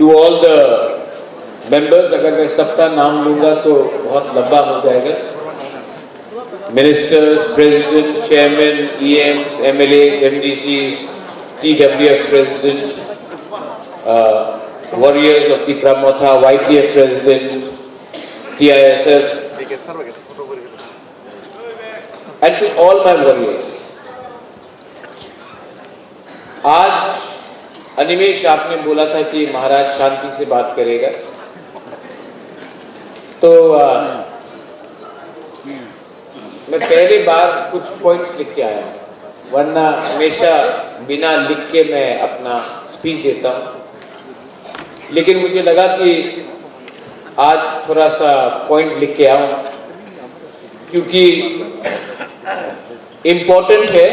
To all the members, अगर मैं सबका नाम लूंगा तो बहुत लंबा हो जाएगा. Ministers, president, chairman, EMs, MLAs, MDCs, TWF president, warriors of Tipra Motha, YTF president, TISF, and to all my warriors. आज अनिमेश आपने बोला था कि महाराज शांति से बात करेगा, तो मैं पहले बार कुछ पॉइंट्स लिख के आया हूँ, वरना हमेशा बिना लिख के मैं अपना स्पीच देता हूँ. लेकिन मुझे लगा कि आज थोड़ा सा पॉइंट लिख के आऊँ, क्योंकि इम्पोर्टेंट है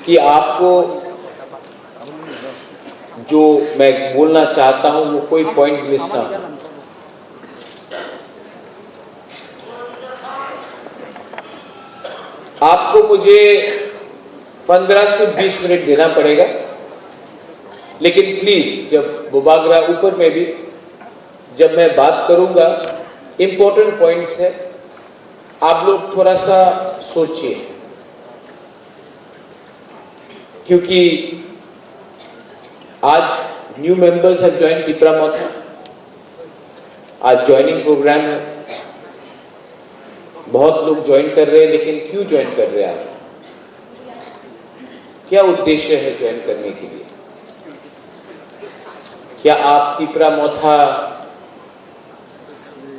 कि आपको जो मैं बोलना चाहता हूँ वो कोई पॉइंट मिस ना हो. आपको मुझे 15 से 20 मिनट देना पड़ेगा, लेकिन प्लीज जब बुबागरा ऊपर में भी जब मैं बात करूंगा, इंपॉर्टेंट पॉइंट्स है, आप लोग थोड़ा सा सोचिए, क्योंकि आज new members have join Tipra Motha. आज ज्वाइनिंग प्रोग्राम है, बहुत लोग ज्वाइन कर रहे हैं, लेकिन क्यों ज्वाइन कर रहे हैं आप? क्या उद्देश्य है ज्वाइन करने के लिए? क्या आप तिपरा मोथा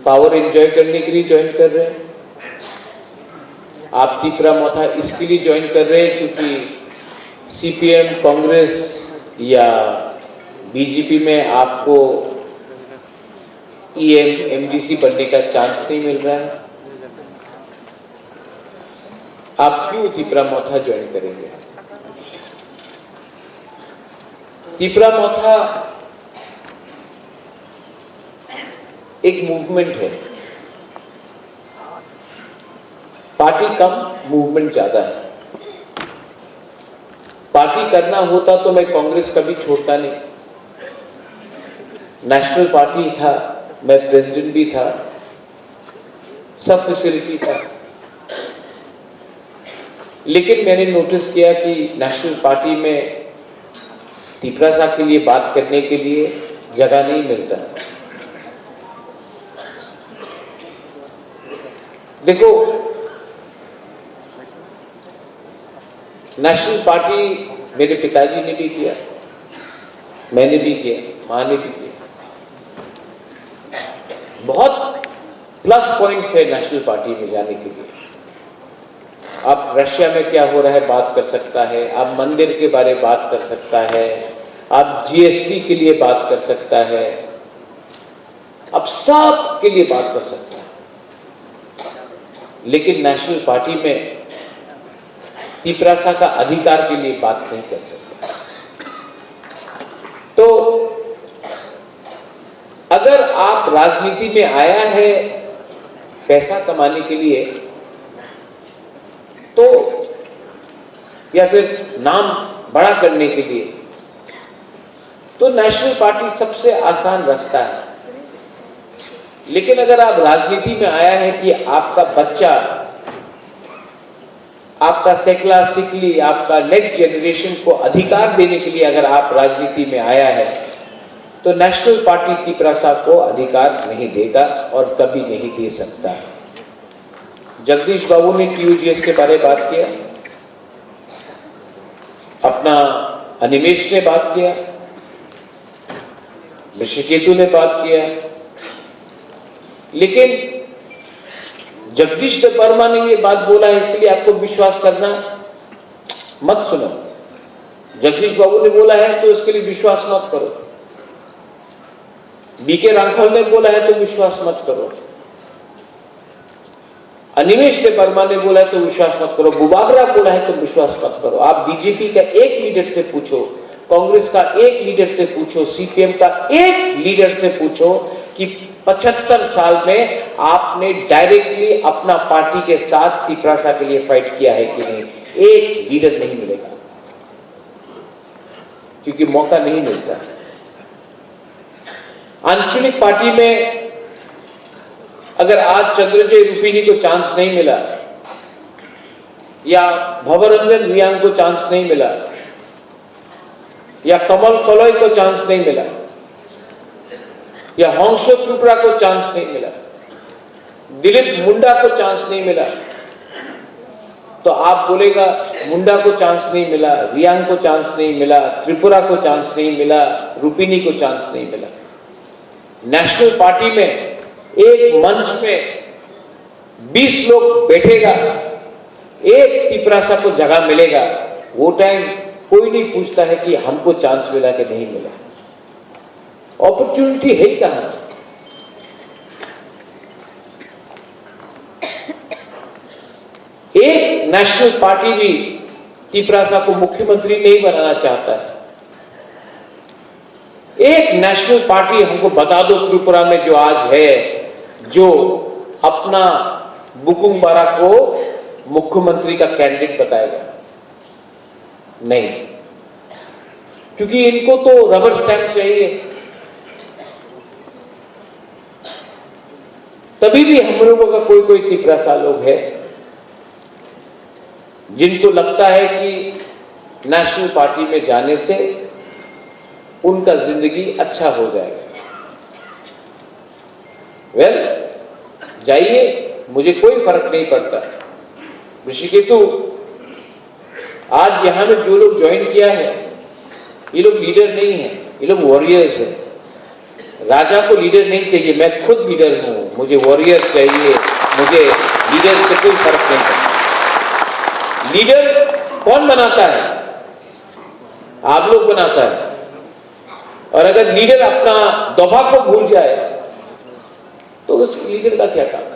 पावर एंजॉय करने के लिए ज्वाइन कर रहे हैं? आप तिपरा मोथा इसके लिए ज्वाइन कर रहे हैं क्योंकि CPM, कांग्रेस या BJP में आपको EM, MDC बनने का चांस नहीं मिल रहा है? आप क्यों तिपरा मोथा ज्वाइन करेंगे? तिपरा मोथा एक मूवमेंट है, पार्टी कम, मूवमेंट ज्यादा है. पार्टी करना होता तो मैं कांग्रेस कभी छोड़ता नहीं. नेशनल पार्टी था, मैं प्रेसिडेंट भी था, सब फैसिलिटी था, लेकिन मैंने नोटिस किया कि नेशनल पार्टी में तिपरा साहब के लिए बात करने के लिए जगह नहीं मिलता. देखो, नेशनल पार्टी मेरे पिताजी ने भी किया, मैंने भी किया, मां ने भी किया. बहुत प्लस पॉइंट्स है नेशनल पार्टी में जाने के लिए. आप रशिया में क्या हो रहा है बात कर सकता है, आप मंदिर के बारे में बात कर सकता है, आप GST के लिए बात कर सकता है, आप सब के लिए बात कर सकता है. लेकिन नेशनल पार्टी में तिपरासा का अधिकार के लिए बात नहीं कर सकते. तो अगर आप राजनीति में आया है पैसा कमाने के लिए, तो या फिर नाम बड़ा करने के लिए, तो नेशनल पार्टी सबसे आसान रास्ता है. लेकिन अगर आप राजनीति में आया है कि आपका बच्चा, आपका सेकला सिकली, आपका नेक्स्ट जनरेशन को अधिकार देने के लिए अगर आप राजनीति में आया है, तो नेशनल पार्टी तिपरासा को अधिकार नहीं देगा और कभी नहीं दे सकता. जगदीश बाबू ने TUGS के बारे में बात किया, अपना अनिमेश ने बात किया, ऋषिकेतु ने बात किया, लेकिन जगदीश वर्मा ने ये बात बोला है, इसके लिए आपको विश्वास करना मत सुनो. जगदीश बाबू ने बोला है तो इसके लिए विश्वास मत करो. BK राठौर ने बोला है तो विश्वास मत करो. अनिमेश वर्मा ने बोला है तो विश्वास मत करो. बुबागरा बोला है तो विश्वास मत करो. आप BJP का एक लीडर से पूछो, कांग्रेस का एक लीडर से पूछो, CPM का एक लीडर से पूछो कि 75 साल में आपने डायरेक्टली अपना पार्टी के साथ तिपरासा के लिए फाइट किया है कि नहीं? एक लीडर नहीं मिलेगा, क्योंकि मौका नहीं मिलता. आंचलिक पार्टी में अगर आज चंद्रजय रुपिनी को चांस नहीं मिला या भवरंजन रियांग को चांस नहीं मिला या कमल कलोई को चांस नहीं मिला या हंसो त्रिपुरा को चांस नहीं मिला, दिलीप मुंडा को चांस नहीं मिला, तो आप बोलेगा मुंडा को चांस नहीं मिला, रियांग को चांस नहीं मिला, त्रिपुरा को चांस नहीं मिला, रुपिनी को चांस नहीं मिला। नेशनल पार्टी में एक मंच में 20 लोग बैठेगा, एक तिपरासा को जगह मिलेगा, वो टाइम कोई नहीं पूछता है कि हमको चांस मिला कि नहीं मिला। अपॉर्चुनिटी है ही कहां? एक नेशनल पार्टी भी तिपरासा को मुख्यमंत्री नहीं बनाना चाहता है। एक नेशनल पार्टी हमको बता दो त्रिपुरा में जो आज है, जो अपना बुकुंग बारा को मुख्यमंत्री का कैंडिडेट बताएगा। नहीं, क्योंकि इनको तो रबर स्टैंप चाहिए। तभी भी हम लोगों का कोई कोई तिपरासा लोग है जिनको लगता है कि नेशनल पार्टी में जाने से उनका जिंदगी अच्छा हो जाएगा। वेल, जाइए, मुझे कोई फर्क नहीं पड़ता। ऋषिकेतु आज यहां में जो लोग ज्वाइन किया है, ये लोग लीडर नहीं है, ये लोग वॉरियर्स है। राजा को लीडर नहीं चाहिए, मैं खुद लीडर हूं, मुझे वॉरियर चाहिए, मुझे लीडर से कोई फर्क नहीं पड़ता। लीडर कौन बनाता है? आप लोग बनाता है। और अगर लीडर अपना दफा को भूल जाए तो उस लीडर का क्या काम?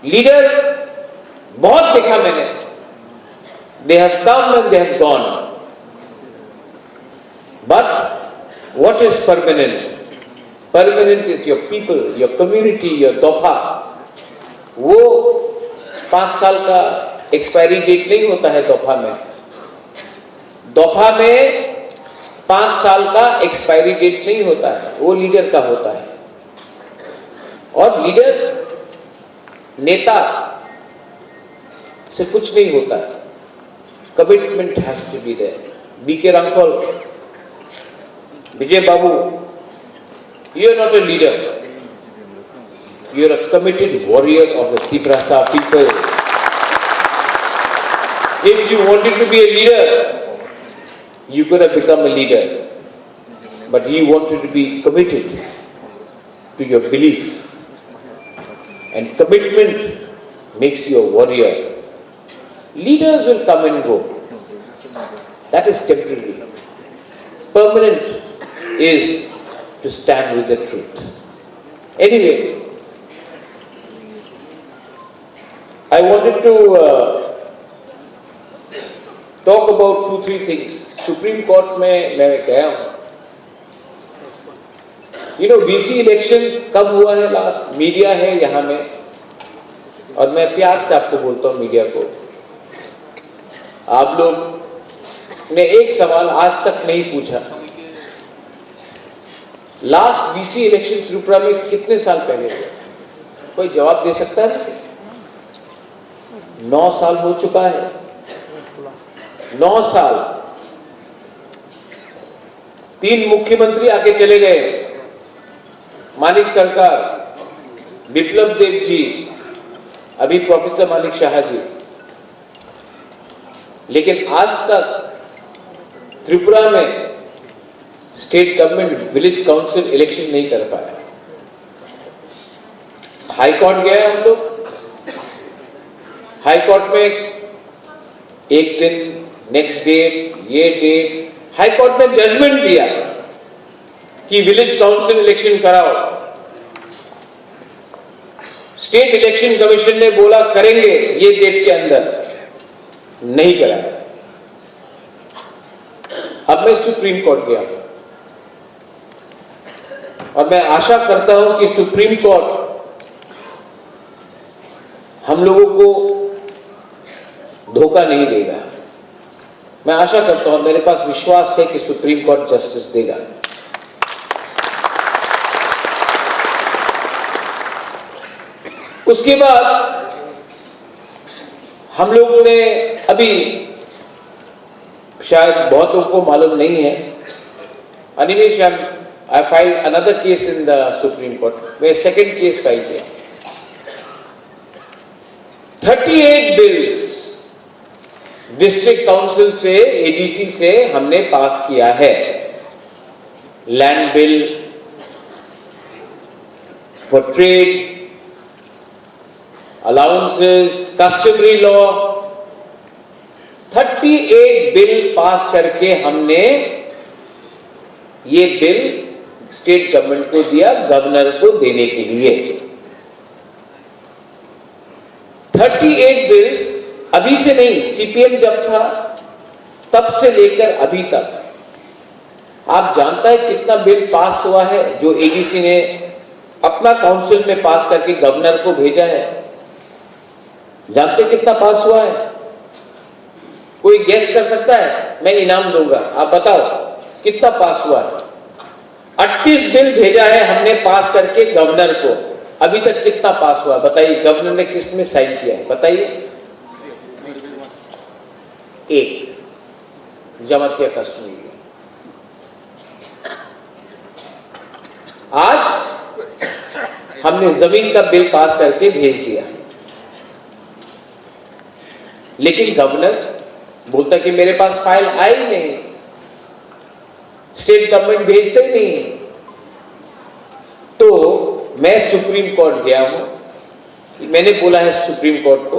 लीडर बहुत देखा मैंने, they have come and they have gone, but what is permanent? Permanent is your people, your community, your दफा। वो 5 साल का एक्सपायरी डेट नहीं होता है दफा में। दफा में 5 साल का एक्सपायरी डेट नहीं होता है, वो लीडर का होता है। और लीडर नेता से कुछ नहीं होता है, commitment has to be there. BK Ramkhol, Vijay Babu, you are not a leader. You are a committed warrior of the Tiprasa people. If you wanted to be a leader, you could have become a leader. But you wanted to be committed to your belief. And commitment makes you a warrior. Leaders will come and go. That is temporary. Permanent is to stand with the truth. Anyway, I wanted to talk about 2-3 things. Supreme Court में मैं गया हूँ। VC election कब हुआ है last? Media है यहाँ में, और मैं प्यार से आपको बोलता हूँ मीडिया को, आप लोग ने एक सवाल आज तक नहीं पूछा। लास्ट वीसी इलेक्शन त्रिपुरा में कितने साल पहले हुआ? कोई जवाब दे सकता है? 9 साल हो चुका है। 9 साल 3 मुख्यमंत्री आके चले गए, मानिक सरकार, विप्लव देव जी, अभी प्रोफेसर मानिक शाह जी, लेकिन आज तक त्रिपुरा में state government village council election नहीं कर पाया। हाई कोर्ट गए हम लोग, हाई कोर्ट में एक दिन, नेक्स्ट डेट, ये डेट, हाई कोर्ट ने जजमेंट दिया कि विलेज काउंसिल इलेक्शन कराओ। स्टेट इलेक्शन कमीशन ने बोला करेंगे ये डेट के अंदर, नहीं कराया। अब मैं सुप्रीम कोर्ट गया और मैं आशा करता हूं कि सुप्रीम कोर्ट हम लोगों को धोखा नहीं देगा। मैं आशा करता हूं, मेरे पास विश्वास है कि सुप्रीम कोर्ट जस्टिस देगा। उसके बाद हम लोगों ने अभी, शायद बहुत लोगों को मालूम नहीं है, Animesh, I file another case in the Supreme Court. मैं सेकेंड केस फाइल किया। 38 बिल्स डिस्ट्रिक्ट काउंसिल से, एडीसी से हमने पास किया है। Land bill for trade, allowances, customary law, 38 bill pass करके हमने ये बिल स्टेट गवर्नमेंट को दिया, गवर्नर को देने के लिए। 38 बिल्स अभी से नहीं, सीपीएम जब था तब से लेकर अभी तक। आप जानता है कितना बिल पास हुआ है जो एडीसी ने अपना काउंसिल में पास करके गवर्नर को भेजा है? जानते कितना पास हुआ है? कोई गेस कर सकता है? मैं इनाम दूंगा, आप बताओ कितना पास हुआ है? 38 बिल भेजा है हमने पास करके गवर्नर को। अभी तक कितना पास हुआ बताइए? गवर्नर ने किस में साइन किया है बताइए? एक, जमातिया कश्मीर। आज हमने जमीन का बिल पास करके भेज दिया, लेकिन गवर्नर बोलता कि मेरे पास फाइल आई नहीं, स्टेट गवर्नमेंट भेजते ही नहीं। तो मैं सुप्रीम कोर्ट गया हूं, मैंने बोला है सुप्रीम कोर्ट को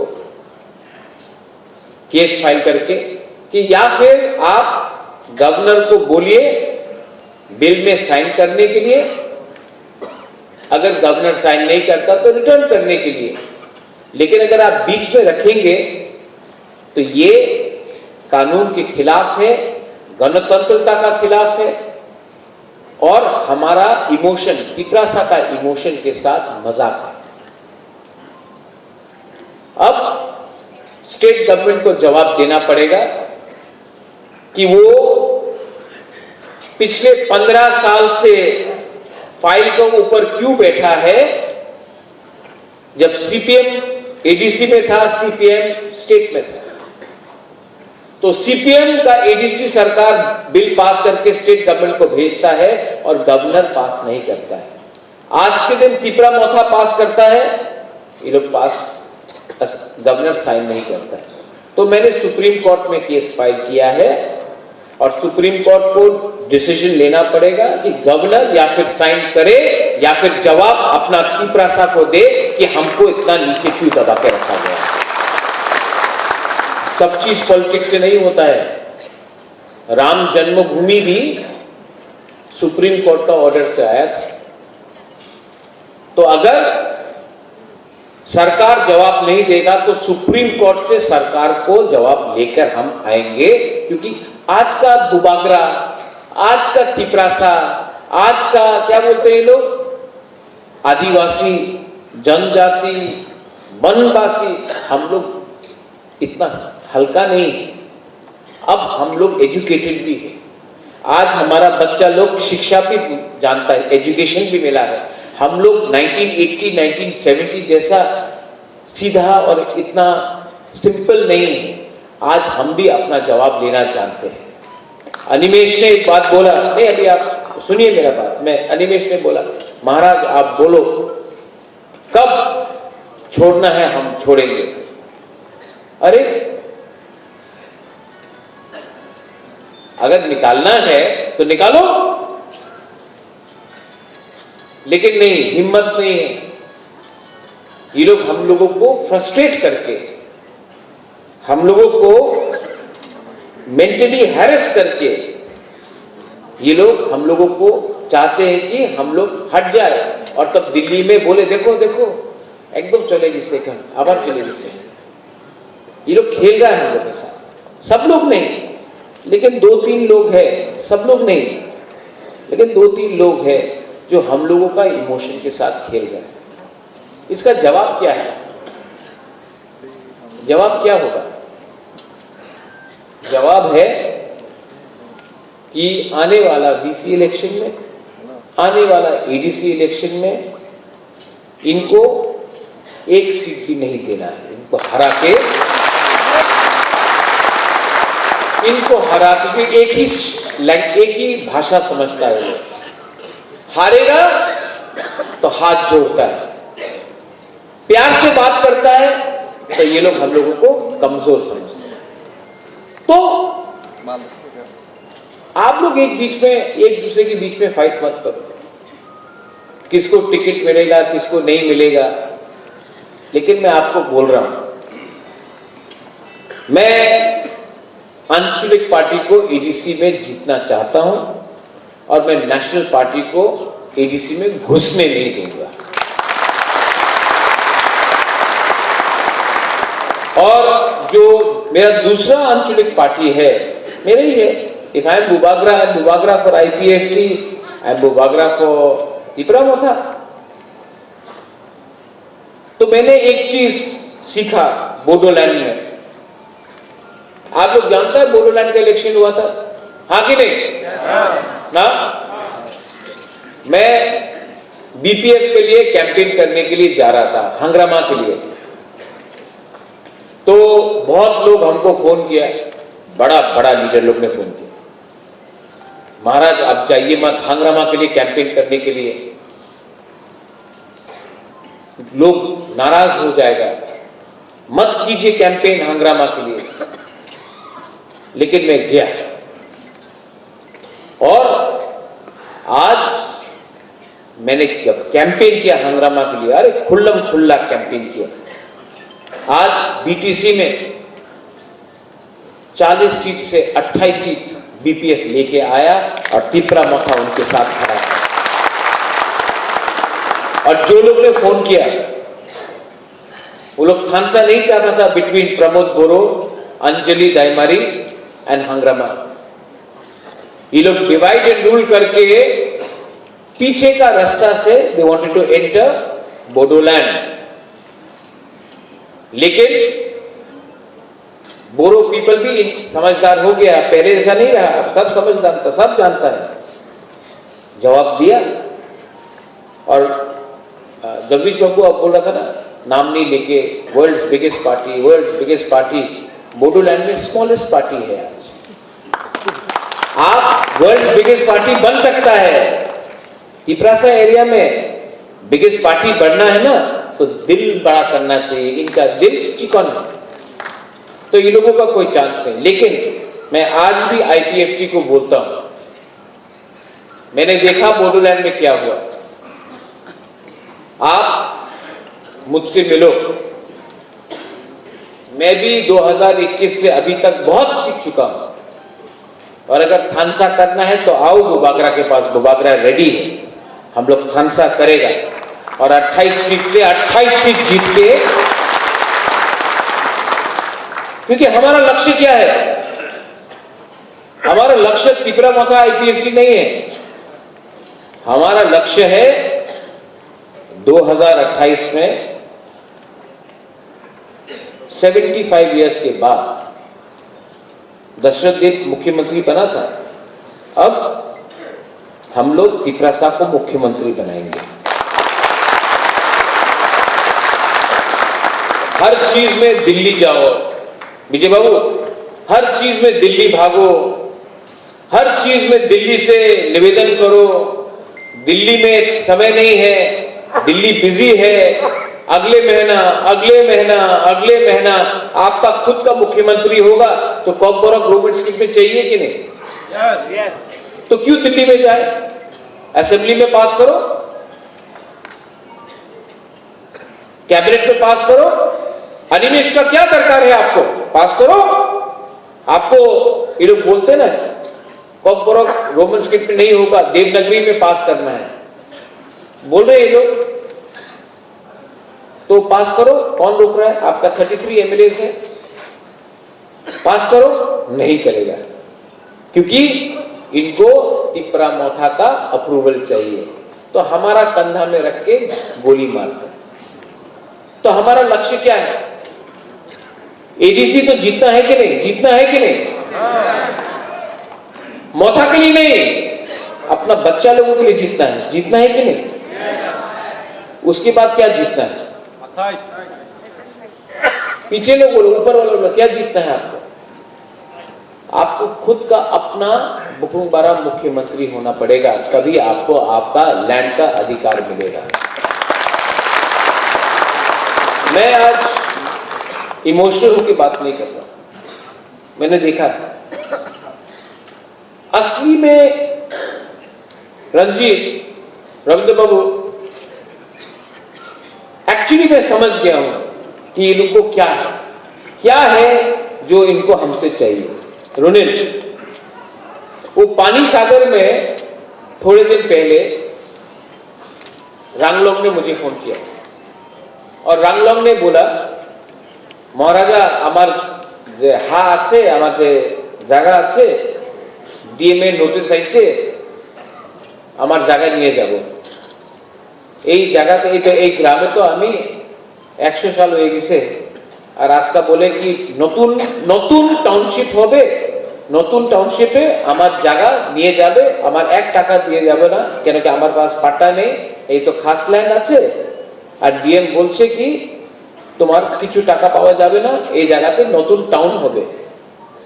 केस फाइल करके कि या फिर आप गवर्नर को बोलिए बिल में साइन करने के लिए, अगर गवर्नर साइन नहीं करता तो रिटर्न करने के लिए। लेकिन अगर आप बीच में रखेंगे तो ये कानून के खिलाफ है, गणतंत्रता का खिलाफ है और हमारा इमोशन, पिपरासा का इमोशन के साथ मजाक है। अब स्टेट गवर्नमेंट को जवाब देना पड़ेगा कि वो पिछले 15 साल से फाइल के ऊपर क्यों बैठा है। जब सीपीएम एडीसी में था, सीपीएम स्टेट में था, तो सीपीएम का एडीसी सरकार बिल पास करके स्टेट गवर्नमेंट को भेजता है और गवर्नर पास नहीं करता है। आज के दिन तिपरा मोथा पास करता है, ये लोग पास, गवर्नर साइन नहीं करता है। तो मैंने सुप्रीम कोर्ट में केस फाइल किया है और सुप्रीम कोर्ट को डिसीजन लेना पड़ेगा कि गवर्नर या फिर साइन करे या फिर जवाब अपना तिपरासा को दे कि हमको इतना नीचे क्यों दबा के रखा गया। सब चीज पॉलिटिक्स से नहीं होता है। राम जन्मभूमि भी सुप्रीम कोर्ट का ऑर्डर से आया था। तो अगर सरकार जवाब नहीं देगा तो सुप्रीम कोर्ट से सरकार को जवाब लेकर हम आएंगे, क्योंकि आज का बुबागरा, आज का तिपरासा, आज का क्या बोलते हैं लोग, आदिवासी, जनजाति, वनवासी, हम लोग इतना हल्का नहीं है। अब हम लोग एजुकेटेड भी है। आज हमारा बच्चा लोग शिक्षा भी जानता है, एजुकेशन भी मिला है। हम लोग 1980, 1970 जैसा सीधा और इतना सिंपल नहीं है। आज हम भी अपना जवाब लेना चाहते हैं। अनिमेश ने एक बात बोला, नहीं अभी आप सुनिए मेरा बात, मैं अनिमेश ने बोला महाराज आप बोलो कब छोड़ना है हम छोड़ेंगे। अरे अगर निकालना है तो निकालो, लेकिन नहीं, हिम्मत नहीं है। ये लोग हम लोगों को फ्रस्ट्रेट करके, हम लोगों को मेंटली हैरेस करके, ये लोग हम लोगों को चाहते हैं कि हम लोग हट जाए और तब दिल्ली में बोले देखो देखो एकदम चलेगी सेकंड, आवाज चलेगी सेकंड। ये लोग खेल रहा है हम लोग के साथ। सब लोग नहीं, लेकिन 2-3 लोग हैं, सब लोग नहीं, लेकिन 2-3 लोग हैं जो हम लोगों का इमोशन के साथ खेल रहे हैं। इसका जवाब क्या है? जवाब क्या होगा? जवाब है कि आने वाला वीसी इलेक्शन में, आने वाला एडीसी इलेक्शन में इनको एक सीट भी नहीं देना है। इनको हरा के एक ही भाषा समझता है वो। हारेगा तो हाथ जोड़ता है, प्यार से बात करता है तो ये लोग हम लोगों को कमजोर समझते हैं। तो आप लोग एक दूसरे के बीच में फाइट मत करो, किसको टिकट मिलेगा किसको नहीं मिलेगा। लेकिन मैं आपको बोल रहा हूं, मैं आंचलिक पार्टी को एडीसी में जीतना चाहता हूं और मैं नेशनल पार्टी को एडीसी में घुसने नहीं दूंगा। और जो मेरा दूसरा आंचलिक पार्टी है मेरा ही है। If I am Bubagra for IPFT, I am Bubagra for Tipra Motha. तो मैंने एक चीज सीखा बोडोलैंड में। आप लोग जानते हैं बोडोलैंड का इलेक्शन हुआ था, हाँ कि नहीं? ना मैं BPF के लिए कैंपेन करने के लिए जा रहा था, हंगरामा के लिए। तो बहुत लोग हमको फोन किया, बड़ा लीडर लोग ने फोन किया, महाराज आप जाइए मत हंगरामा के लिए कैंपेन करने के लिए, लोग नाराज हो जाएगा, मत कीजिए कैंपेन हंगरामा के लिए। लेकिन मैं गया और आज मैंने जब कैंपेन किया हंगरामा के लिए, अरे खुल्लम खुल्ला कैंपेन किया। आज BTC में 40 सीट से 28 सीट BPF लेके आया और तिपरा-मोथा उनके साथ खड़ा है। और जो लोग ने फोन किया वो लोग थानसा नहीं चाहता था बिटवीन प्रमोद बोरो, अंजलि दायमारी एंड हंगरामा। ये लोग डिवाइड एंड रूल करके पीछे का रास्ता से they wanted to enter Bodoland. लेकिन बोरो पीपल भी समझदार हो गया, पहले ऐसा नहीं रहा, अब सब समझदार, सब जानता है। जवाब दिया और जगदीश बाबू आप बोल रहा था ना, नाम नहीं लेके, वर्ल्ड्स बिगेस्ट पार्टी बोडोलैंड में स्मॉलेस्ट पार्टी है। आज आप वर्ल्ड्स बिगेस्ट पार्टी बन सकता है। तिपरासा एरिया में बिगेस्ट पार्टी बनना है ना तो दिल बड़ा करना चाहिए, इनका दिल चिकन है, तो ये लोगों का कोई चांस नहीं। लेकिन मैं आज भी IPFT को बोलता हूं, मैंने देखा बोडोलैंड में क्या हुआ। आप मुझसे मिलो, मैं भी 2021 से अभी तक बहुत सीख चुका हूं। और अगर थानसा करना है तो आओ बुबागरा के पास, बुबागरा रेडी है, हम लोग थानसा करेगा और 28 सीट से 28 सीट जीत के, क्योंकि हमारा लक्ष्य क्या है? हमारा लक्ष्य तिपरा-मोथा IPFT नहीं है। हमारा लक्ष्य है 2028 में 75 इयर्स के बाद दशरथ देव मुख्यमंत्री बना था, अब हम लोग तिपरासा को मुख्यमंत्री बनाएंगे। हर चीज में दिल्ली जाओ विजय बाबू, हर चीज में दिल्ली भागो, हर चीज में दिल्ली से निवेदन करो, दिल्ली में समय नहीं है, दिल्ली बिजी है, अगले महीना आपका खुद का मुख्यमंत्री होगा तो कॉर्पोरेट गवर्नमेंट स्कीम में चाहिए कि नहीं? yes. तो क्यों दिल्ली में जाए? असेंबली में पास करो, कैबिनेट में पास करो, अनिमेश का क्या दरकार है? आपको पास करो। आपको ये लोग बोलते ना कॉर्पोरेट गवर्नमेंट स्कीम में नहीं होगा, देवनागरी में पास करना है, बोल रहे ये लोग, तो पास करो। कौन रोक रहा है? आपका 33 MLAs है, पास करो। नहीं करेगा क्योंकि इनको तिपरा-मोथा का अप्रूवल चाहिए, तो हमारा कंधा में रख के गोली मारते। तो हमारा लक्ष्य क्या है? एडीसी तो जीतना है कि नहीं? जीतना है कि नहीं? मोथा के लिए नहीं, अपना बच्चा लोगों के लिए जीतना है। जीतना है कि नहीं? उसके बाद क्या जीतना है? पीछे लोग बोलो, ऊपर वाले बोलो, क्या जीतना है आपको? आपको खुद का अपना बुकुमबारा मुख्यमंत्री होना पड़ेगा, तभी आपको आपका लैंड का अधिकार मिलेगा। मैं आज इमोशनल होकर बात नहीं कर रहा, मैंने देखा असली में रंजीत रविंद्र बाबू, एक्चुअली मैं समझ गया हूं कि ये लोग को क्या है जो इनको हमसे चाहिए। रुनिल, वो पानी सागर में थोड़े दिन पहले रांगलोंग ने मुझे फोन किया और रांगलोंग ने बोला, महाराजा আমার যে হা আছে, আমার যে জায়গা আছে, ডিএমএ নোটিশ আইছে, আমার জায়গা নিয়ে যাব। এই জায়গাতে এই গ্রামে তো আমি 100 সাল হয়ে গেছে, আর আজকে বলে কি নতুন টাউনশিপ হবে, নতুন টাউনশিপে আমার জায়গা নিয়ে যাবে, আমার 1 টাকা দিয়ে যাবে না, কেন কি আমার পাস পাট্টা নেই, এই তো খাস ল্যান্ড আছে। আর ডিএম বলছে কি তোমার কিছু টাকা পাওয়া যাবে না, এই জায়গাতে নতুন টাউন হবে।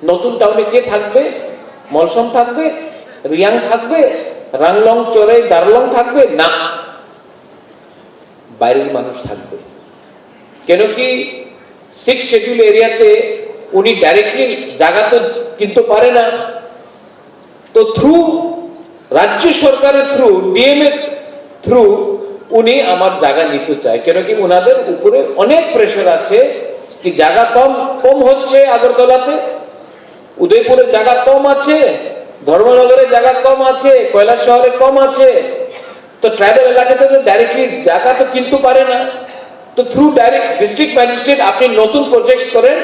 নতুন টাউনে কে থাকবে? মলসম থাকবে, রিয়াং থাকবে, রাংলং চোরাই দারলং থাকবে না, বাইরের মানুষ থাকবে। কেন কি 6 শিডিউল এরিয়াতে উনি ডাইরেক্টলি জায়গা তো কিনতে পারে না, তো থ্রু রাজ্য সরকারের থ্রু, ডিএম এর থ্রু উনি আমার জায়গা নিতে চায়। কেন কি ওনাদের উপরে অনেক প্রেশার আছে কি জায়গা কম হচ্ছে, আগরতলাতে, উদয়পুরে জায়গা কম আছে, ধর্মনগরে জায়গা কম আছে, কৈলাস শহরে কম আছে, তো ট্রাইবাল এলাকাতে তো ডাইরেক্টলি জায়গা তো কিনতে পারে না। তো থ্রু ডাইরেক্ট ডিস্ট্রিক্ট ম্যাজিস্ট্রেট আপনি নতুন প্রজেক্ট করেন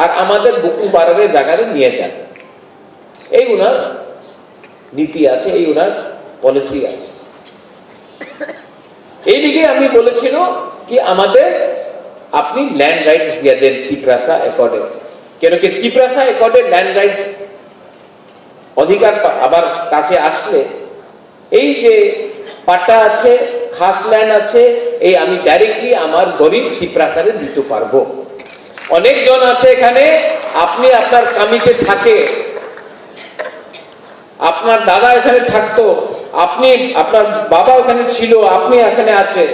আর আমাদের বুকুমবারারে জায়গায় নিয়ে যান, এই ওনার নীতি আছে, এই ওনার পলিসি আছে। এই দিকে আমি বলেছিল কি আমাদের আপনি ল্যান্ড রাইটস দিয়ে দেন তিপ্রাসা অ্যাকর্ডে, কেন কি তিপ্রাসা অ্যাকর্ডে ল্যান্ড রাইটস অধিকার আবার কাছে আসলে এই যে পাট্টা আছে, খাস ল্যান্ড আছে, এই আমি ডাইরেক্টলি আমার গরিব তিপ্রাসারে দিতে পারবো। অনেকজন আছে এখানে, আপনি আপনার কামিতে থাকে, আপনার দাদা এখানে থাকতো, আপনি আপনার বাবা ওখানে ছিল, আপনি এখানে আছে,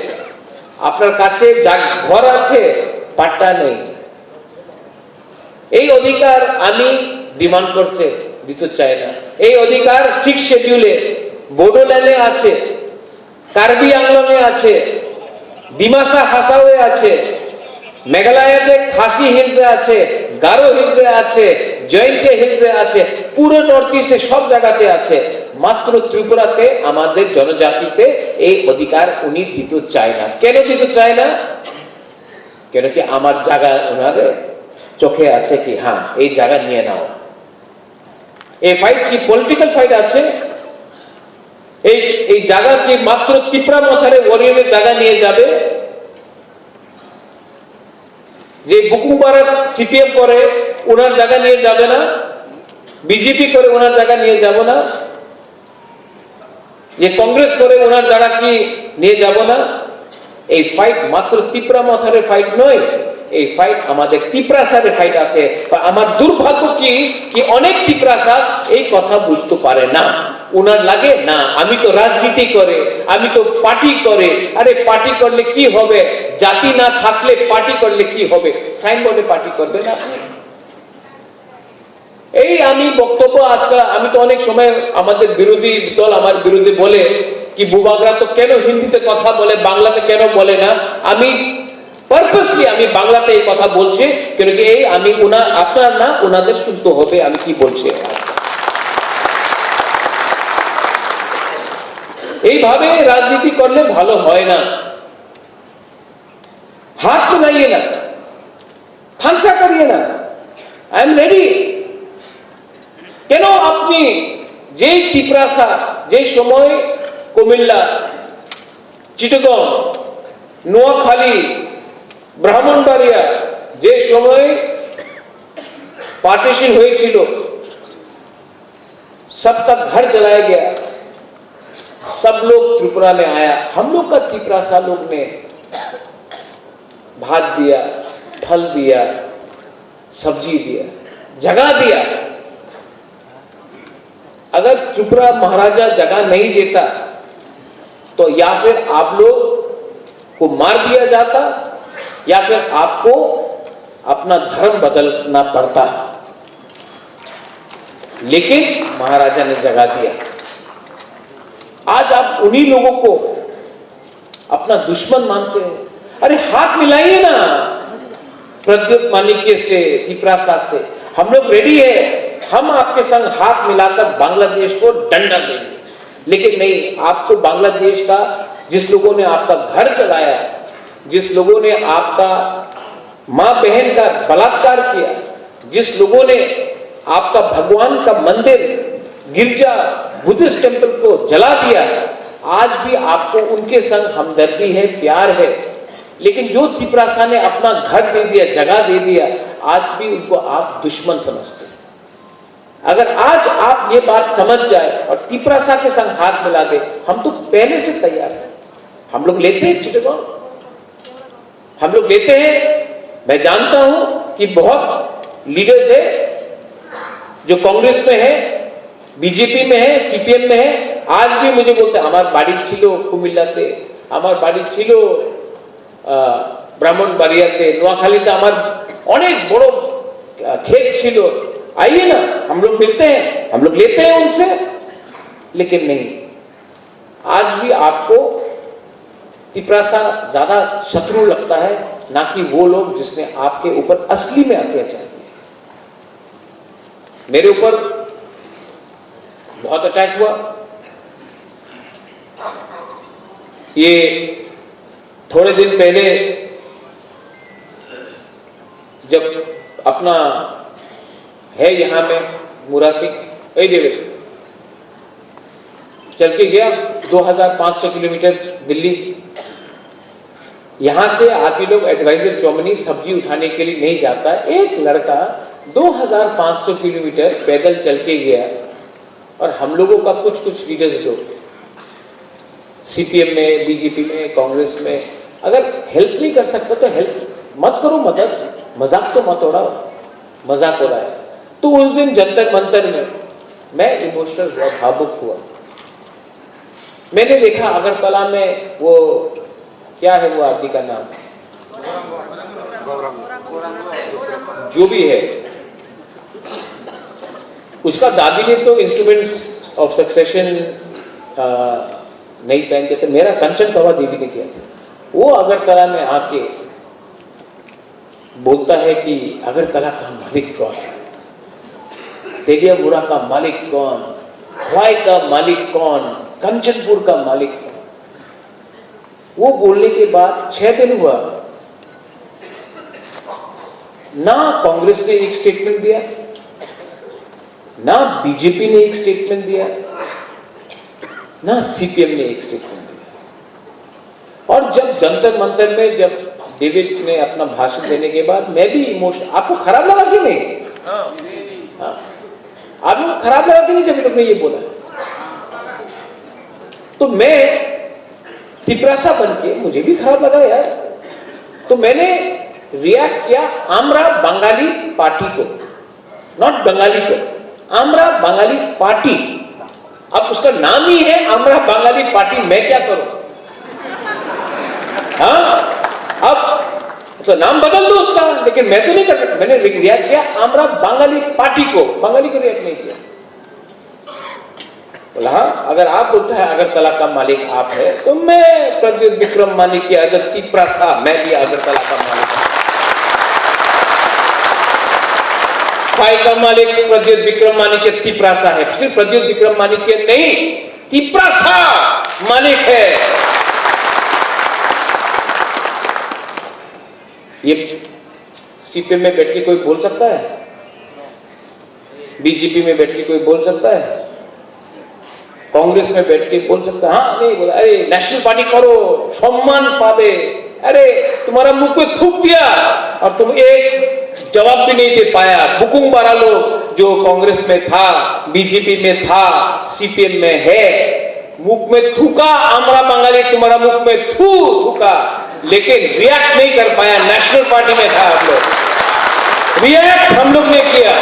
আপনার কাছে ঘর আছে, পাট্টা নেই। এই অধিকার আমি ডিমান্ড করছে, দিতে চাই না। এই অধিকার 6 শিডিউলে বোডোল্যান্ডে আছে, কার্বি আংলংয়ে আছে, ডিমাসা হাসাওয়ে আছে, মেঘালয়তে খাসি হিলসে আছে, গারো হিলসে আছে, জয়ন্টে হিলসে আছে, পুরো নর্থ ইস্টে সব জায়গাতে আছে। মাত্র ত্রিপুরাতে আমাদের জনজাতিতে এই অধিকার উনি দিতে চায় না। কেন দিতে চায় না? কেন কি আমার জায়গা ওনাদের চোখে আছে কি হ্যাঁ এই জায়গা নিয়ে নাও। এই ফাইট কি পলিটিক্যাল ফাইট আছে? এই জায়গা কি মাত্র তিপ্রা মথারে ওরিয়েন্টের জায়গা নিয়ে যাবে? যে বুকুমবারা সিপিএম করে ওনার জায়গা নিয়ে যাবে না, বিজেপি করে ওনার জায়গা নিয়ে যাব না, যে কংগ্রেস করে ওনার জায়গা কি নিয়ে যাব না। এই ফাইট মাত্র তিপ্রা মথারে ফাইট নয়, এই ফাইট আমাদের তিপ্রাসারে ফাইট আছে। আমার দুর্ভাগ্য কি অনেক তিপ্রাসা এই কথা বুঝতে পারে না। ওনার লাগে না আমি তো রাজনীতি করে, আমি তো পার্টি করে। আরে পার্টি করলে কি হবে? জাতি না থাকলে পার্টি করলে কি হবে? সাইনবোর্ডে পার্টি করবে না আপনি? এই আমি বক্তব্য আজকাল আমি তো অনেক সময় আমাদের বিরোধী দল আমার বিরুদ্ধে বলে কি বুবাগরা তো কেন হিন্দিতে কথা বলে, বাংলাতে কেন বলে না। আমি পারপাসলি আমি বাংলাতে এই কথা বলছি, কেন কি এই আমি আপনার না ওনাদের শুনতে হবে আমি কি বলছি। এইভাবে রাজনীতি করলে ভালো হয় না। হাত মিলাইয়ে না, থানসা করিয়ে না। I am ready. কেন আপনি যে তিপ্রাসা যে সময় কুমিল্লা, চিটাগং, নোয়াখালী, ব্রাহ্মণবাড়িয়া যে সময় पार्टीशन হয়েছিল, सबका घर जलाया गया, सब लोग त्रिपुरा में आया, हम लोग का तिप्रासा लोग ने भात दिया, फल दिया, सब्जी दिया, जगह दिया। अगर त्रिपुरा महाराजा जगह नहीं देता तो या फिर आप लोग को मार दिया जाता या फिर आपको अपना धर्म बदलना पड़ता। लेकिन महाराजा ने जगह दिया। आज आप उन्हीं लोगों को अपना दुश्मन मानते हो। अरे हाथ मिलाइए ना प्रद्युत माणिक्य से, तिपरासा से। हम लोग रेडी है, हम आपके संग हाथ मिलाकर बांग्लादेश को डंडा देंगे। लेकिन नहीं, आपको बांग्लादेश का, जिस लोगों ने आपका घर चलाया, जिस लोगों ने आपका मां बहन का बलात्कार किया, जिस लोगों ने आपका भगवान का मंदिर, गिरजा, बुद्धिस्ट टेंपल को जला दिया, आज भी आपको उनके संग हमदर्दी है, प्यार है। लेकिन जो तिपरासा ने अपना घर दे दिया, जगह दे दिया, आज भी उनको आप दुश्मन समझते हैं। अगर आज आप ये बात समझ जाए और तिपरासा के संग हाथ मिला दे, हम तो पहले से तैयार हैं। हम लोग लेते हैं चिटगांव, हम लोग लेते हैं। मैं जानता हूं कि बहुत लीडर्स है जो कांग्रेस में है, बीजेपी में है, सीपीएम में है, आज भी मुझे बोलते हैं हमारे बाड़ी छिलो कुमिल्लाते, हमारे बाड़ी छिलो ब्राह्मण बारियाते, নোয়াখালীতে আমার অনেক বড় खेत छिलो, आइए ना, हम लोग मिलते हैं, हम लोग लेते हैं उनसे। लेकिन नहीं, आज भी आपको तिपरासा ज्यादा शत्रु लगता है, ना कि वो लोग जिसने आपके ऊपर असली में अत्याचार किया। मेरे ऊपर बहुत अटैक हुआ। ये थोड़े दिन पहले जब अपना है यहां में मुरासिक डेविड चल के गया 2500 किलोमीटर दिल्ली। यहां से आदमी लोग एडवाइजर चौमनी सब्जी उठाने के लिए नहीं जाता। एक लड़का 2500 किलोमीटर पैदल चल के गया। और हम लोगों का कुछ लीडर्स लोग सीपीएम में, बीजेपी में, कांग्रेस में, अगर हेल्प नहीं कर सकते तो हेल्प मत करो, मदद, मजाक तो मत उड़ाओ। मजाक हो रहा है। तो उस दिन जंतर मंतर में मैं इमोशनल हुआ, भावुक हुआ। मैंने देखा अगरतला में वो क्या है वो आदमी का नाम, जो भी है, उसका दादी ने तो इंस्ट्रूमेंट्स ऑफ सक्सेशन नहीं साइन किया था, मेरा कंचन प्रभा देवी ने किया था। वो अगरतला में आके बोलता है कि अगरतला का मालिक कौन, तेलियामुरा का मालिक कौन, ख्वाई का मालिक कौन, कंचनपुर का मालिक कौन। वो बोलने के बाद 6 दिन हुआ, ना कांग्रेस ने एक स्टेटमेंट दिया, ना बीजेपी ने एक स्टेटमेंट दिया, ना सीपीएम ने एक स्टेटमेंट दिया। और जब जंतर मंतर में जब डेविड ने अपना भाषण देने के बाद मैं भी इमोशन, आपको खराब लगा कि नहीं? हाँ, आपको खराब लगा कि नहीं जब लोग ने ये बोला? तो मैं तिपरासा बन के मुझे भी खराब लगा यार। तो मैंने रिएक्ट किया आमरा बंगाली पार्टी को, नॉट बंगाली को, आमरा बंगाली पार्टी। अब उसका नाम ही है आमरा बंगाली पार्टी, मैं क्या करूं? हाँ, अब तो नाम बदल दो उसका, लेकिन मैं तो नहीं कर सकता। मैंने रिएक्ट किया आमरा बंगाली पार्टी को, बंगाली को रिएक्ट नहीं किया। बोला हाँ, अगर आप बोलते हैं अगरतला का मालिक आप है, तो मैं प्रद्युत विक्रम माणिक्य अजब तिपरासा, मैं भी अगरतला का मालिक हूं। ख्वाई का मालिक प्रद्युत विक्रम माणिक्य तिपरासा है। सिर्फ प्रद्युत विक्रम माणिक्य नहीं, तिपरासा मालिक है। ये सीपीएम में बैठ के कोई बोल सकता है? बीजेपी में बैठ के कोई बोल सकता है? कांग्रेस में बैठ के बोल सकता है? हाँ, नहीं बोला। अरे नेशनल पार्टी करो, सम्मान पावे। अरे तुम्हारा मुंह पे थूक दिया और तुम एक जवाब भी नहीं दे पाया। बुकुंग बारा लोग जो कांग्रेस में था, बीजेपी में था, सीपीएम में है, मुख में थूका आमरा बंगाली, तुम्हारा मुख में थूका। लेकिन रिएक्ट नहीं कर पाया। नेशनल पार्टी में था हम लोग, रिएक्ट हम लोग ने किया।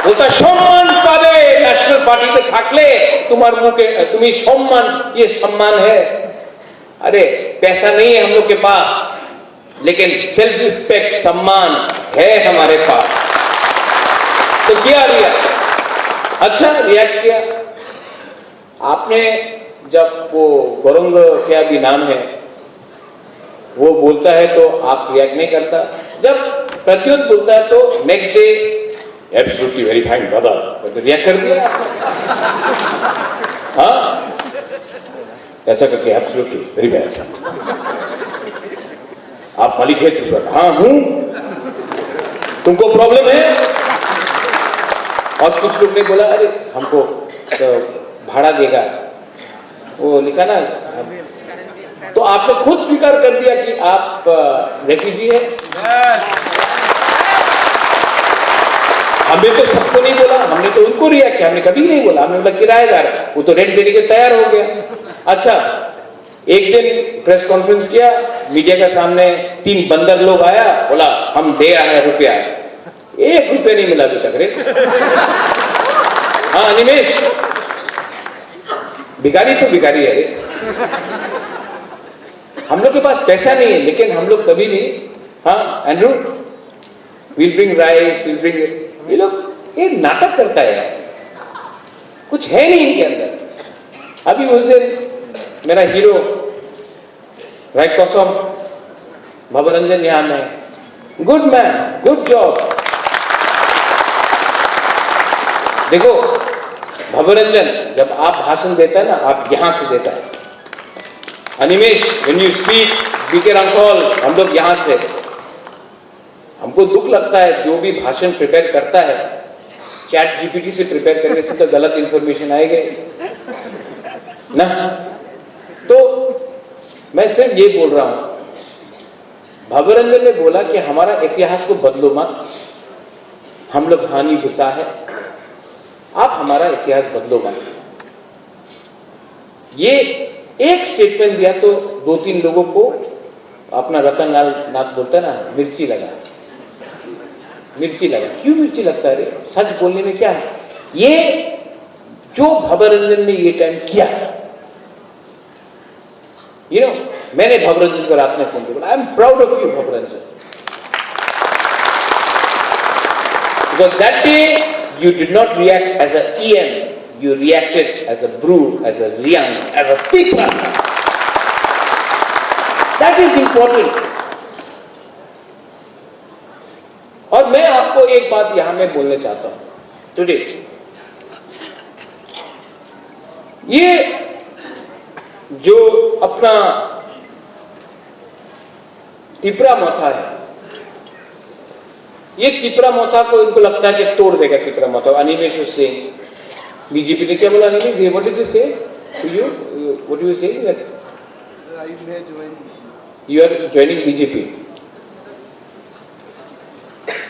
बोलता सम्मान पावे नेशनल पार्टी में थाकले तुम्हार मुखे तुम्हें सम्मान, ये सम्मान है? अरे पैसा नहीं है हम लोग के पास, लेकिन सेल्फ रिस्पेक्ट सम्मान है हमारे पास। तो क्या रिएक्ट, अच्छा रिएक्ट किया आपने। जब वो गौरंग क्या भी नाम है वो बोलता है तो आप रिएक्ट नहीं करता। जब प्रत्युत बोलता है तो next day absolutely very fine brother react कर दिया। हाँ ऐसा करके एब्सोल्युटली वेरी बैड, आप मालिक है त्रिपुरा? हाँ हूं। तुमको प्रॉब्लम है? और कुछ लोग ने बोला अरे हमको तो भाड़ा देगा, वो लिखा ना। तो आपने खुद स्वीकार कर दिया कि आप रेफ्यूजी है। हमने तो सबको नहीं बोला, हमने तो उनको रिएक्ट किया, हमने कभी नहीं बोला। हमने बोला किराएदार, वो तो रेंट देने के तैयार हो गया। अच्छा एक दिन प्रेस कॉन्फ्रेंस किया, मीडिया के सामने 3 बंदर लोग आया, बोला हम दे रहे हैं रुपया, 1 रुपया नहीं मिला अभी तक रे। हाँ निमेश, भिखारी तो भिखारी है रे। हम लोग के पास पैसा नहीं है, लेकिन हम लोग कभी भी, हाँ Andrew will bring rice, will bring, ये लोग ये नाटक करता है यार, कुछ है नहीं इनके अंदर। अभी उस दिन मेरा हीरो राइट कसम भवरंजन यहां में, गुड मैन, गुड जॉब। देखो भवरंजन जब आप भाषण देता है ना, आप यहां से देता है। Animesh when you speak, BK Rangkhol, हम लोग यहां से, हमको दुख लगता है जो भी भाषण प्रिपेयर करता है चैट जीपीटी से प्रिपेयर करने से तो गलत इंफॉर्मेशन आएगी ना। तो मैं सिर्फ ये बोल रहा हूं, भवरंजन ने बोला कि हमारा इतिहास को बदलो मत, हम लोग हानि भुसा है, आप हमारा इतिहास बदलो मत। ये एक स्टेटमेंट दिया तो 2-3 लोगों को अपना रतन लाल नाथ बोलता है ना, मिर्ची लगा, मिर्ची लगा। क्यों मिर्ची लगता है रे? सच बोलने में क्या है? ये जो भवरंजन ने ये टाइम किया, यू नो, मैंने भवरंजन को रात में फोन किया, I am proud of you Bhabaranjan, because that day you did not react as a EM, you reacted as a brew, as a Riang, as a Tiprasa. That is important. और मैं आपको एक बात यहां में बोलना चाहता हूं टुडे, ये जो अपना तिपरा मोथा है, ये तिपरा मोथा को इनको लगता है कि तोड़ देगा तिपरा मोथा। अनिमेश से बीजेपी ने क्या बोला? Animesh what did you say to you, what you say that you are joining BJP?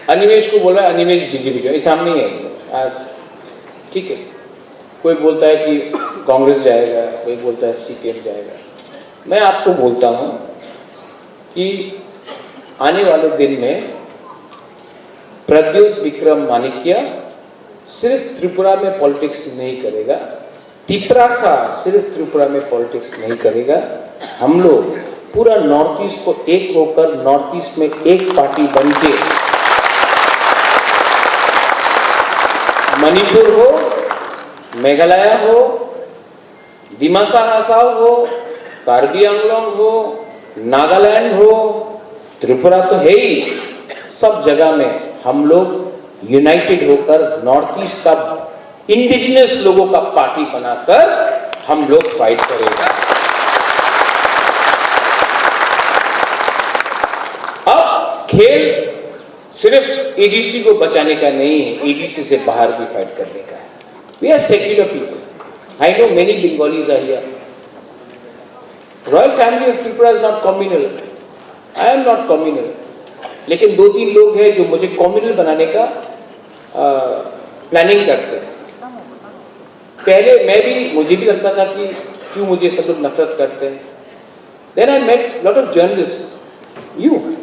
Animesh को बोला अनिमेश बीजेपी जो सामने है आज, ठीक है। कोई बोलता है कि कांग्रेस जाएगा, कोई बोलता है सीपीएम जाएगा। मैं आपको बोलता हूं कि आने वाले दिन में प्रद्युत विक्रम मानिक्य सिर्फ त्रिपुरा में पॉलिटिक्स नहीं करेगा, तिपरासा सिर्फ त्रिपुरा में पॉलिटिक्स नहीं करेगा। हम लोग पूरा नॉर्थ ईस्ट को एक होकर नॉर्थ ईस्ट में एक पार्टी बनके, मणिपुर हो, मेघालय हो, दिमासा हासाओ हो, कार्बी आंगलोंग हो, नागालैंड हो, त्रिपुरा तो है ही, सब जगह में हम लोग यूनाइटेड होकर नॉर्थ ईस्ट का इंडिजिनस लोगों का पार्टी बनाकर हम लोग फाइट करेंगे। अब खेल सिर्फ एडीसी को बचाने का नहीं है, एडीसी से बाहर भी फाइट करने का है। We are secular people, I know many Bengalis are here. Royal family of Tripura is not communal, I am not communal, लेकिन 2-3 लोग हैं जो मुझे कम्युनल बनाने का प्लानिंग करते हैं। पहले मुझे भी लगता था कि क्यों मुझे सब लोग नफरत करते हैं, Then I met lot of journalists. You,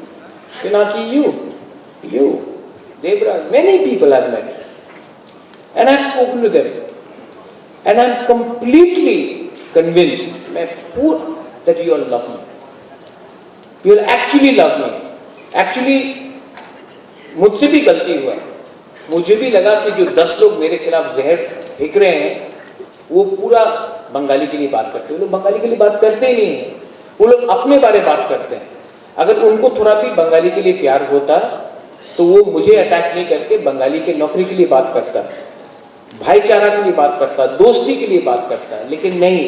Pinaki, you, Devraj, many people I've met. And I've spoken to them. And I'm completely convinced that you all love me. You will actually love me. Actually, मुझसे भी गलती हुआ. मुझे भी लगा कि जो 10 लोग मेरे खिलाफ जहर फेंक रहे हैं, वो पूरा बंगाली के लिए बात करते हैं. वो लोग बंगाली के लिए बात करते ही नहीं हैं. वो लोग अपने बारे बात करते हैं. अगर उनको थोड़ा भी बंगाली के लिए प्यार होता, तो वो मुझे अटैक नहीं करके बंगाली के नौकरी के लिए बात करता, भाईचारा के लिए बात करता, दोस्ती के लिए बात करता. लेकिन नहीं,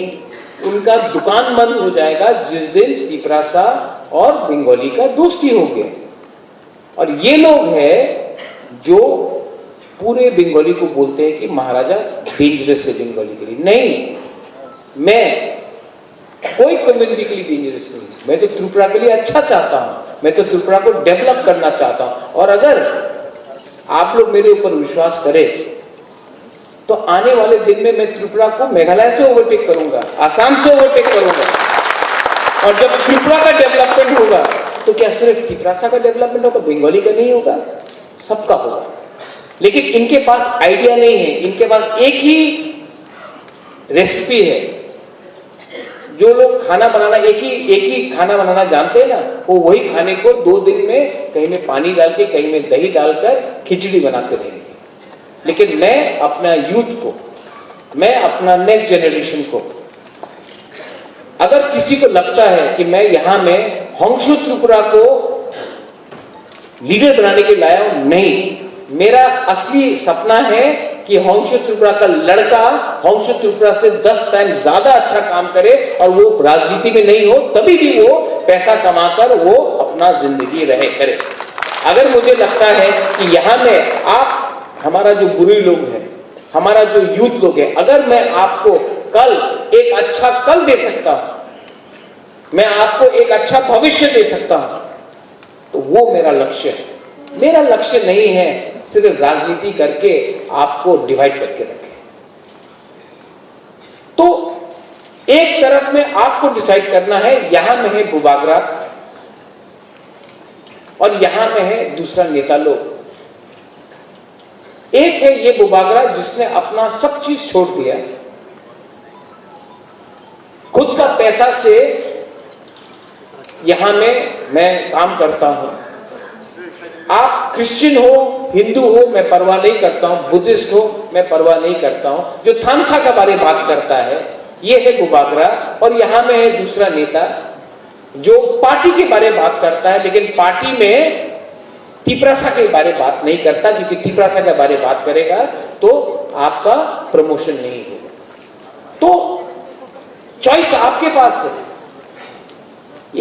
उनका दुकान बंद हो जाएगा जिस दिन तिपरासा और बंगाली का दोस्ती हो गया. और ये लोग हैं जो पूरे बंगाली को बोलते हैं कि महाराजा डेंजरस है बंगाली के लिए. नहीं, मैं कोई कम्युनिटी के लिए डेंजरस नहीं. मैं तो त्रिपुरा के लिए अच्छा चाहता हूं. मैं तो त्रिपुरा को डेवलप करना चाहता हूं. और अगर आप लोग मेरे ऊपर विश्वास करें, तो आने वाले दिन में मैं त्रिपुरा को मेघालय से ओवरटेक करूंगा, आसाम से ओवरटेक करूंगा. और जब त्रिपुरा का डेवलपमेंट होगा, तो क्या सिर्फ तिपरासा का डेवलपमेंट होगा, बंगाली का नहीं होगा, सबका होगा. लेकिन इनके पास आइडिया नहीं है. इनके पास एक ही रेसिपी है. जो लोग खाना बनाना एक ही खाना बनाना जानते हैं ना, वो वही खाने को 2 दिन में कहीं में पानी डाल के, कहीं में दही डालकर खिचड़ी बनाते रहेंगे. लेकिन मैं अपना यूथ को, मैं अपना नेक्स्ट जनरेशन को, अगर किसी को लगता है कि मैं यहां में होंशु त्रिपुरा को लीडर बनाने के लिए लाया हूं, नहीं. मेरा असली सपना है कि होंशु त्रिपुरा का लड़का होंशु त्रिपुरा से 10 टाइम ज्यादा अच्छा काम करे, और वो राजनीति में नहीं हो, तभी भी वो पैसा कमाकर वो अपना जिंदगी रहे करे. अगर मुझे लगता है कि यहां में आप, हमारा जो बुरे लोग हैं, हमारा जो यूथ लोग हैं, अगर मैं आपको कल एक अच्छा कल दे सकता हूं, मैं आपको एक अच्छा भविष्य दे सकता हूं, तो वो मेरा लक्ष्य है. मेरा लक्ष्य नहीं है सिर्फ राजनीति करके आपको डिवाइड करके रखे. तो एक तरफ में आपको डिसाइड करना है, यहां में है बुबागरा और यहां में है दूसरा नेता लोग. एक है ये बुबागरा जिसने अपना सब चीज छोड़ दिया, खुद का पैसा से यहां में मैं काम करता हूं. आप क्रिश्चियन हो, हिंदू हो, मैं परवाह नहीं करता हूं. बुद्धिस्ट हो, मैं परवाह नहीं करता हूं. जो थानसा के बारे में बात करता है, ये है बुबागरा. और यहां में है दूसरा नेता जो पार्टी के बारे में बात करता है, लेकिन पार्टी में तिपरासा के बारे में बात नहीं करता, क्योंकि तिपरासा के बारे में बात करेगा तो आपका प्रमोशन नहीं होगा. तो चॉइस आपके पास है.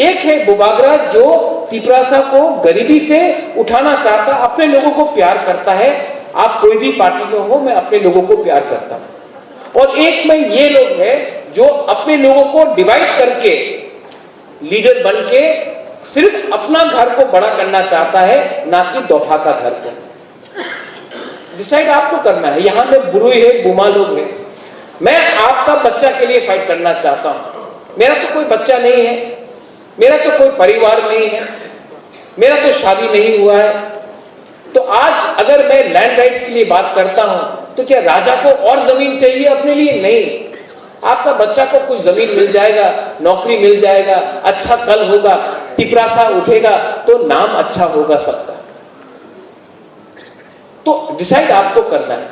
एक है बुबागरा जो तिपरासा को गरीबी से उठाना चाहता, अपने लोगों को प्यार करता है. आप कोई भी पार्टी में हो, मैं अपने लोगों को प्यार करता हूं. और एक में ये लोग हैं जो अपने लोगों को डिवाइड करके लीडर बन के सिर्फ अपना घर को बड़ा करना चाहता है, ना कि दोफा का घर को. डिसाइड आपको करना है. यहां में बुरुई है, बुमा लोग हैं. मैं आपका बच्चा के लिए फाइट करना चाहता हूं. मेरा तो कोई बच्चा नहीं है, मेरा तो कोई परिवार नहीं है, मेरा तो शादी नहीं हुआ है. तो आज अगर मैं लैंड राइट्स के लिए बात करता हूं, तो क्या राजा को और जमीन चाहिए अपने लिए? नहीं. आपका बच्चा को कुछ जमीन मिल जाएगा, नौकरी मिल जाएगा, अच्छा कल होगा, तिपरासा उठेगा तो नाम अच्छा होगा सबका. तो डिसाइड आपको करना है.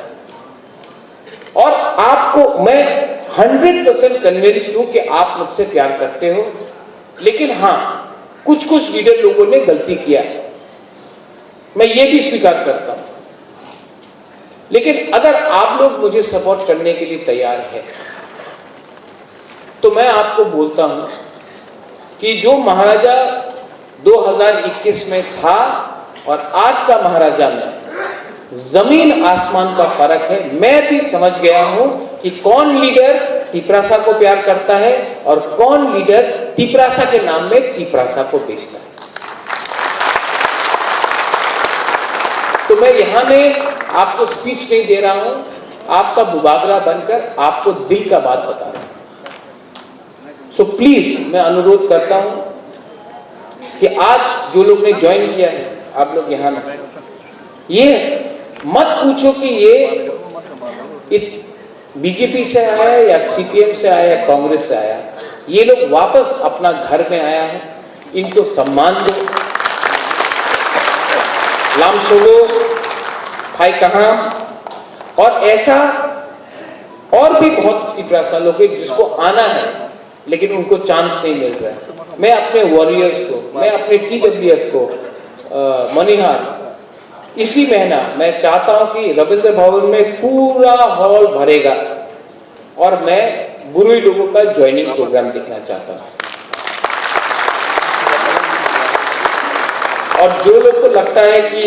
और आपको मैं 100% कन्विंस्ड हूं कि आप मुझसे प्यार करते हो. लेकिन हां, कुछ लीडर लोगों ने गलती किया, मैं ये भी स्वीकार करता हूं. लेकिन अगर आप लोग मुझे सपोर्ट करने के लिए तैयार हैं, तो मैं आपको बोलता हूं कि जो महाराजा 2021 में था और आज का महाराजा में जमीन आसमान का फर्क है. मैं भी समझ गया हूं कि कौन लीडर तिपरासा को प्यार करता है और कौन लीडर तिपरासा के नाम में तिपरासा को बेचता है. तो मैं यहां में आपको स्पीच नहीं दे रहा हूं, आपका बुबागरा बनकर आपको दिल का बात बता रहा हूं. सो प्लीज मैं अनुरोध करता हूं कि आज जो लोग ने ज्वाइन किया है, आप लोग यहां ना, ये मत पूछो कि ये बीजेपी से आया या सीपीएम से आया या कांग्रेस से आया। ये लोग वापस अपना घर में आया है, इनको सम्मान दो। लामसोगो भाई कहां, और ऐसा और भी बहुत तिपरासा लोग हैं जिसको आना है लेकिन उनको चांस नहीं मिल रहा है। मैं अपने वॉरियर्स को, मैं अपने टीडब्ल्यूएफ को, मनिहार, इसी महीना मैं चाहता हूं कि रविंद्र भवन में पूरा हॉल भरेगा और मैं बुरुई लोगों का ज्वाइनिंग प्रोग्राम देखना चाहता हूं। और जो लोग को लगता है कि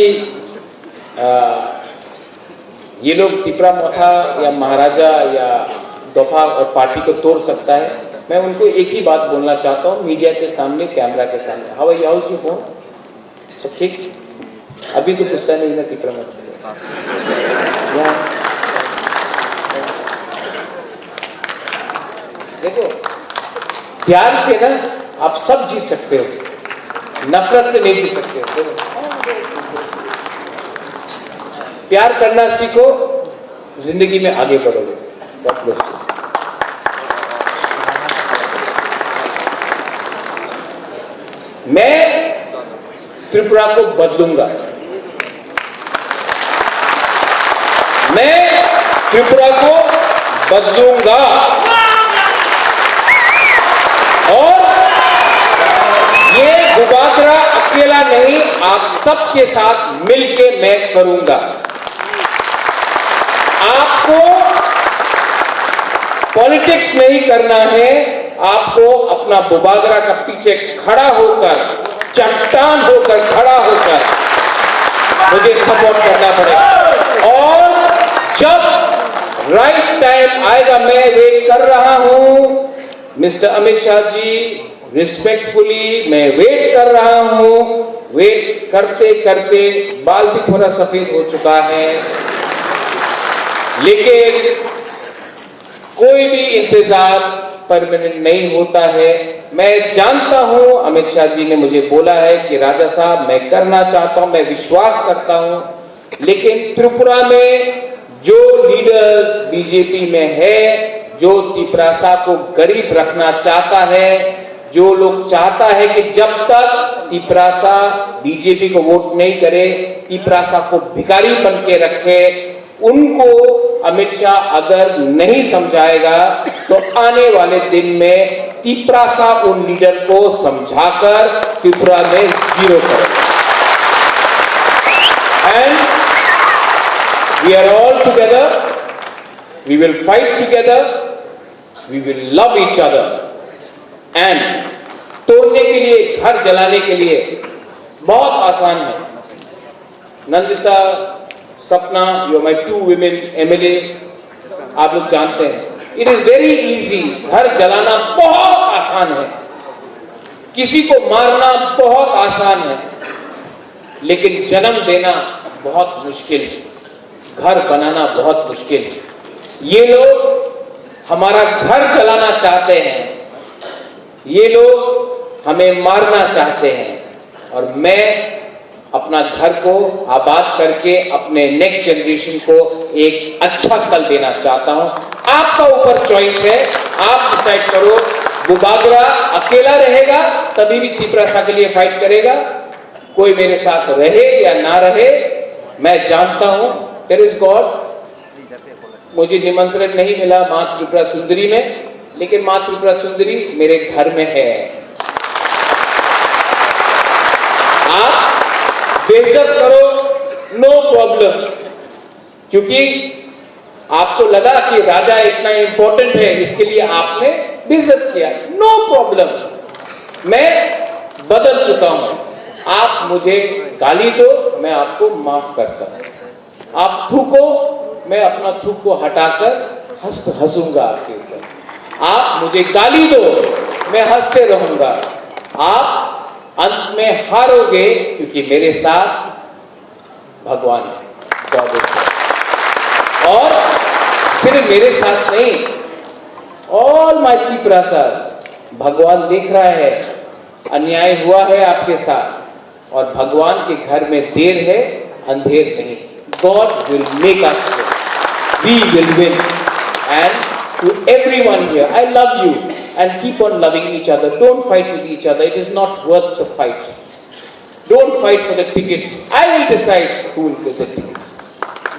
ये लोग तिपरा मोथा या महाराजा या दफा और पार्टी को तोड़ सकता है, मैं उनको एक ही बात बोलना चाहता हूं मीडिया के सामने, कैमरा के सामने। How are you, house you phone, सब ठीक? अभी तो गुस्सा नहीं ना तिपरा मोथा से? देखो, प्यार से ना आप सब जीत सकते हो, नफरत से नहीं जीत सकते हो। प्यार करना सीखो, जिंदगी में आगे बढ़ोगे। God bless you. मैं त्रिपुरा को बदलूंगा, मैं त्रिपुरा को बदलूंगा और ये बुबागरा अकेला नहीं, आप सबके साथ मिलके मैं करूंगा। आपको पॉलिटिक्स नहीं करना है, आपको अपना बुबागरा का पीछे खड़ा होकर, चट्टान होकर खड़ा होकर मुझे सपोर्ट करना पड़ेगा। और जब राइट टाइम आएगा, मैं वेट कर रहा हूं मिस्टर अमित शाह जी, रिस्पेक्टफुली मैं वेट कर रहा हूं। वेट करते करते बाल भी थोड़ा सफेद हो चुका है, लेकिन कोई भी इंतजार परमानेंट नहीं होता है। मैं जानता हूं, अमित शाह जी ने मुझे बोला है कि राजा साहब मैं करना चाहता हूं, मैं विश्वास करता हूं, लेकिन त्रिपुरा में जो लीडर्स बीजेपी में है, जो तिपरासा को गरीब रखना चाहता है, जो लोग चाहता है कि जब तक तिपरासा बीजेपी को वोट नहीं करे, तिपरासा को भिखारी बन के रखे, उनको अमित शाह अगर नहीं समझाएगा तो आने वाले दिन में तिपरासा उन लीडर को समझाकर त्रिपुरा में जीरो करेगा। And we are all together, we will fight together, we will love each other. And तोड़ने के लिए, घर जलाने के लिए बहुत आसान है। Nandita, Sapna, you are my 2 women MLAs, आप लोग जानते हैं, इट इज वेरी इजी। घर जलाना बहुत आसान है, किसी को मारना बहुत आसान है, लेकिन जन्म देना बहुत मुश्किल है, घर बनाना बहुत मुश्किल है। ये लोग हमारा घर जलाना चाहते हैं, ये लोग हमें मारना चाहते हैं, और मैं अपना घर को आबाद करके अपने नेक्स्ट जनरेशन को एक अच्छा कल देना चाहता हूं। आपका ऊपर चॉइस है, आप डिसाइड करो। बुबागरा अकेला रहेगा तभी भी तिपरासा के लिए फाइट करेगा, कोई मेरे साथ रहे या ना रहे, मैं जानता हूं देयर इज गॉड। मुझे निमंत्रण नहीं मिला मां त्रिपुरा सुंदरी में, लेकिन मां त्रिपुरा सुंदरी मेरे घर में है। आप बेइज्जत करो, नो प्रॉब्लम, क्योंकि आपको लगा कि राजा इतना इंपॉर्टेंट है, इसके लिए आपने बेइज्जत किया, नो प्रॉब्लम। मैं बदल चुका हूं, आप मुझे गाली दो, मैं आपको माफ करता हूं। आप थूको, मैं अपना थूक को हटाकर हंसूंगा आपके ऊपर। आप मुझे गाली दो, मैं हंसते रहूंगा। आप अंत में हारोगे, क्योंकि मेरे साथ भगवान है, और सिर्फ मेरे साथ नहीं, ऑल माय तिपरासास, भगवान देख रहा है, अन्याय हुआ है आपके साथ, और भगवान के घर में देर है, अंधेर नहीं. God will make us win. We will win. And to everyone here, I love you, and keep on loving each other. Don't fight with each other. It is not worth the fight. Don't fight for the tickets. I will decide who will get the tickets.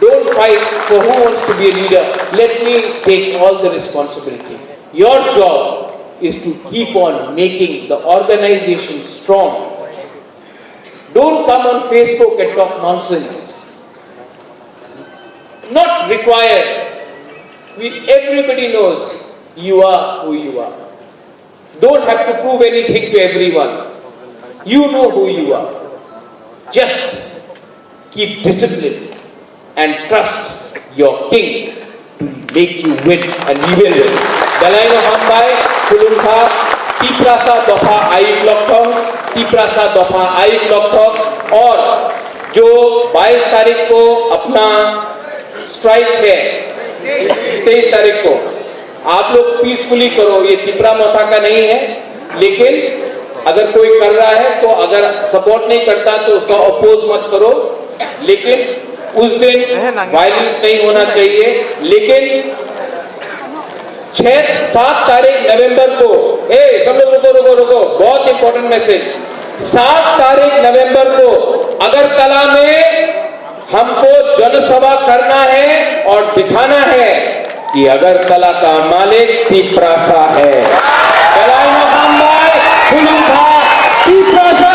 Don't fight for who wants to be a leader. Let me take all the responsibility. Your job is to keep on making the organization strong. Don't come on Facebook and talk nonsense. Not required. Everybody knows you are who you are. Don't have to prove anything to everyone. You know who you are. Just keep discipline and trust your king to make you win, and we will win. Dalaino Hambai, Kulunka, Tiprasa Dofa Ayuk Lokthong, Tiprasa Dofa Ayuk Lokthong, और जो 22 तारीख को अपना strike है, 23 तारीख को आप लोग पीसफुली करो. ये तिपरा मोथा का नहीं है, लेकिन अगर कोई कर रहा है तो अगर सपोर्ट नहीं करता तो उसका अपोज मत करो. लेकिन उस दिन वायलेंस नहीं होना चाहिए. लेकिन 7 तारीख नवंबर को, सब लोग रुको, बहुत इंपॉर्टेंट मैसेज. 7 तारीख नवंबर को अगरतला में हमको जनसभा करना है और दिखाना है कि अगरतला का मालिक तिपरासा है. दलाइनो हाम्बाई, खुलुंगा, तिपरासा